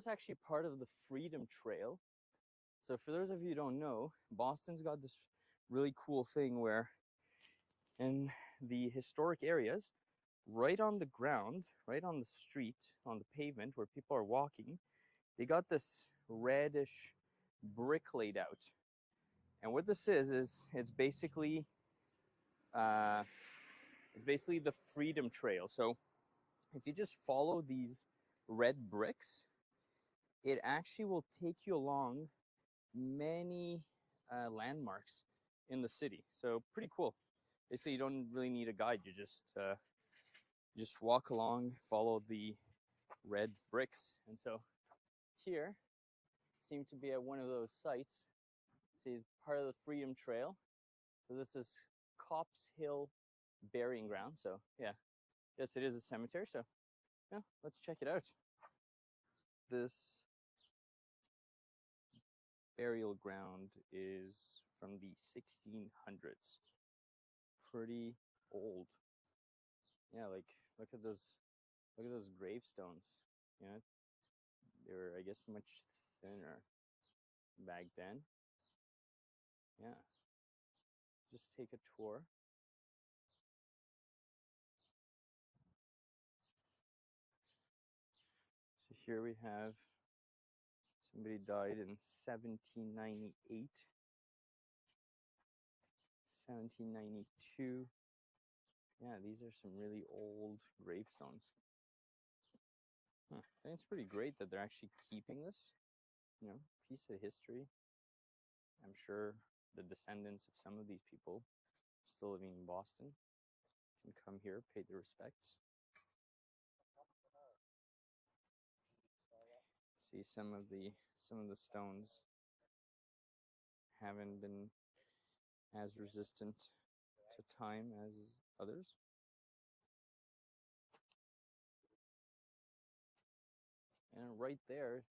is actually part of the Freedom Trail. So for those of you who don't know, Boston's got this really cool thing where in the historic areas, right on the ground, right on the street, on the pavement where people are walking, they got this reddish brick laid out. And what this is it's basically the Freedom Trail. So if you just follow these red bricks, it actually will take you along many landmarks in the city. So pretty cool. Basically, you don't really need a guide. You just walk along, follow the red bricks. And so here seem to be at one of those sites. See, part of the Freedom Trail. So this is Copp's Hill Burying Ground. So yeah, yes, it is a cemetery. So yeah, let's check it out. This burial ground is from the 1600s. Pretty old. Yeah, like look at those gravestones. You know, they were, I guess, much thinner back then. Yeah. Just take a tour. So here we have somebody died in 1798, 1792. Yeah, these are some really old gravestones. I think it's pretty great that they're actually keeping this, piece of history. I'm sure the descendants of some of these people still living in Boston can come here, pay their respects. See, some of the stones haven't been as resistant to time as others. And right there,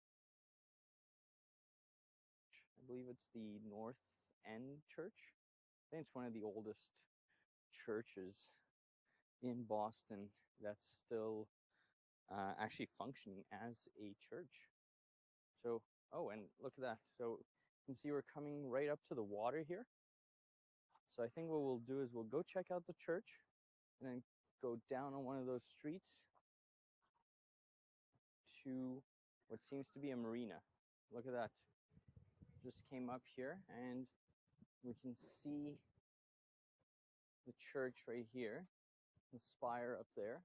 I believe it's the North End Church. I think it's one of the oldest churches in Boston that's still actually functioning as a church. So, oh, and look at that. So you can see we're coming right up to the water here. So I think what we'll do is we'll go check out the church and then go down on one of those streets to what seems to be a marina. Look at that. Just came up here and we can see the church right here, the spire up there.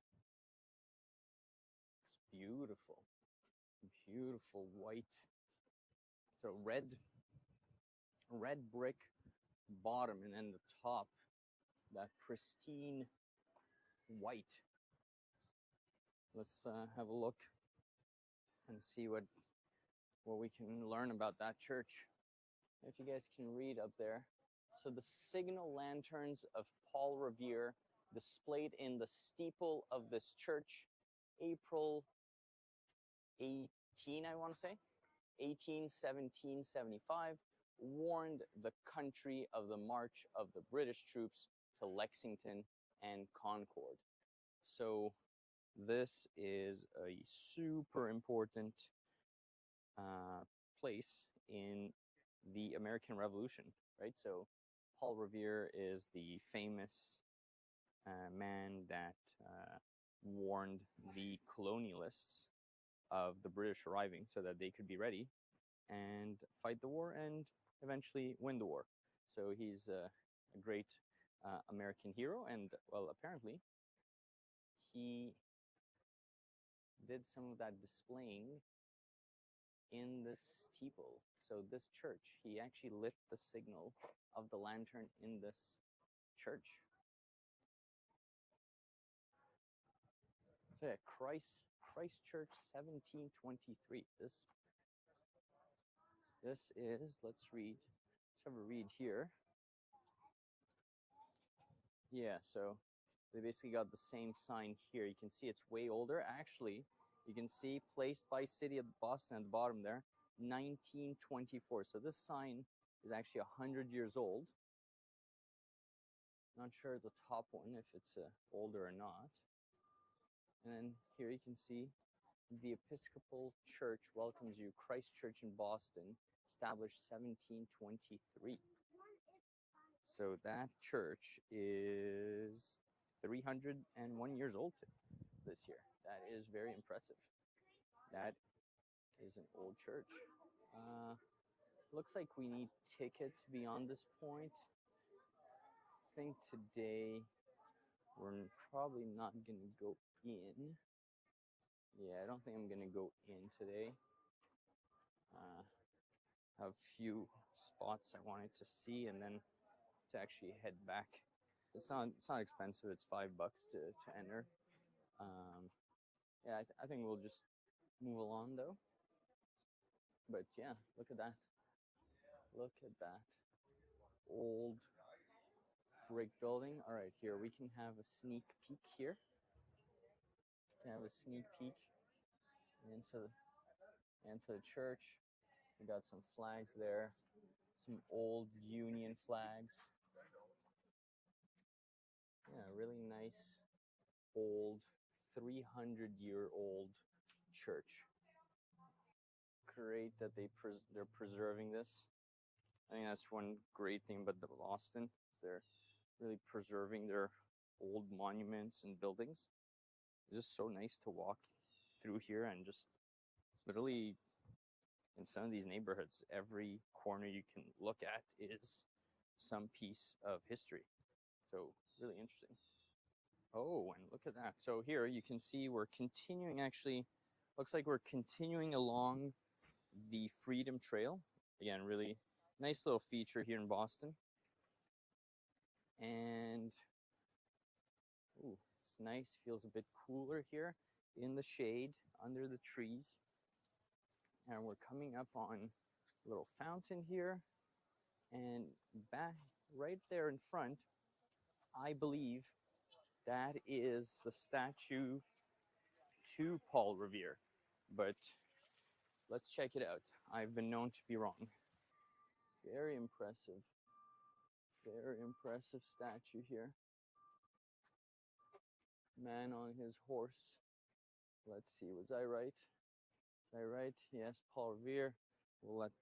It's beautiful, beautiful white. So red brick bottom, and then the top, that pristine white. Let's have a look and see what we can learn about that church. If you guys can read up there. So the signal lanterns of Paul Revere displayed in the steeple of this church, April 18, I want to say, 1775, warned the country of the march of the British troops to Lexington and Concord. So this is a super important place in the American Revolution, right? So Paul Revere is the famous man that warned the colonialists of the British arriving so that they could be ready and fight the war and eventually win the war. So he's a great American hero, and well, apparently he did some of that displaying in this steeple. So this church, he actually lit the signal of the lantern in this church. So yeah, Christ Church 1723. This is, let's have a read here. Yeah, so they basically got the same sign here. You can see it's way older. Actually, you can see placed by City of Boston at the bottom there, 1924. So this sign is actually 100 years old. Not sure the top one, if it's older or not. And then here you can see The Episcopal Church welcomes you. Christ Church in Boston, established 1723. So that church is 301 years old this year. That is very impressive. That is an old church. Looks like we need tickets beyond this point. I think today we're probably not going to go in. Yeah, I don't think I'm going to go in today. Have a few spots I wanted to see and then to actually head back. It's not expensive. It's $5 to enter. Yeah, I think we'll just move along though. But yeah, look at that. Look at that. Old brick building. All right, here we can have a sneak peek here. We can have a sneak peek into the church. We got some flags there. Some old Union flags. Yeah, really nice old 300-year-old church. Great that they're preserving this. I think that's one great thing about the Boston is they're really preserving their old monuments and buildings. It's just so nice to walk through here and just literally in some of these neighborhoods, every corner you can look at is some piece of history. So really interesting. Oh, and look at that. So here you can see we're continuing, actually, looks like we're continuing along the Freedom Trail. Again, really nice little feature here in Boston. And, ooh, it's nice. Feels a bit cooler here in the shade, under the trees. And we're coming up on a little fountain here. And back right there in front, I believe that is the statue to Paul Revere. But let's check it out. I've been known to be wrong. Very impressive. Very impressive statue here. Man on his horse. Let's see, was I right? Was I right? Yes, Paul Revere. We'll let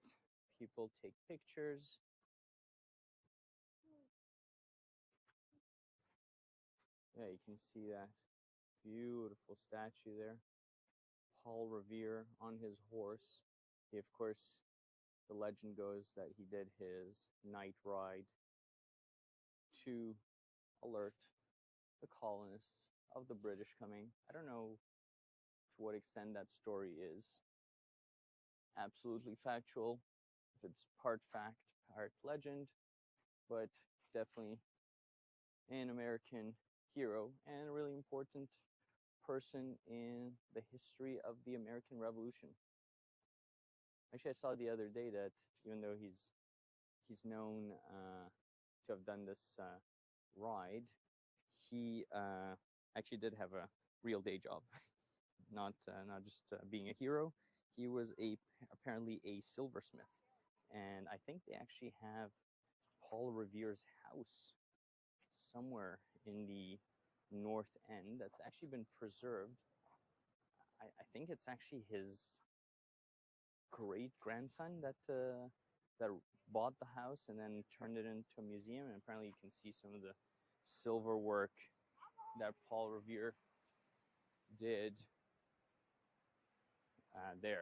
people take pictures. Yeah, you can see that beautiful statue there. Paul Revere on his horse. He, of course, the legend goes that he did his night ride to alert the colonists of the British coming. I don't know to what extent that story is absolutely factual, if it's part fact, part legend, but definitely an American hero and a really important person in the history of the American Revolution. Actually, I saw the other day that even though he's known to have done this ride, he actually did have a real day job, not just being a hero. He was apparently a silversmith, and I think they actually have Paul Revere's house somewhere in the north end that's actually been preserved. I think it's actually his great grandson that bought the house and then turned it into a museum. And apparently, you can see some of the silver work that Paul Revere did there.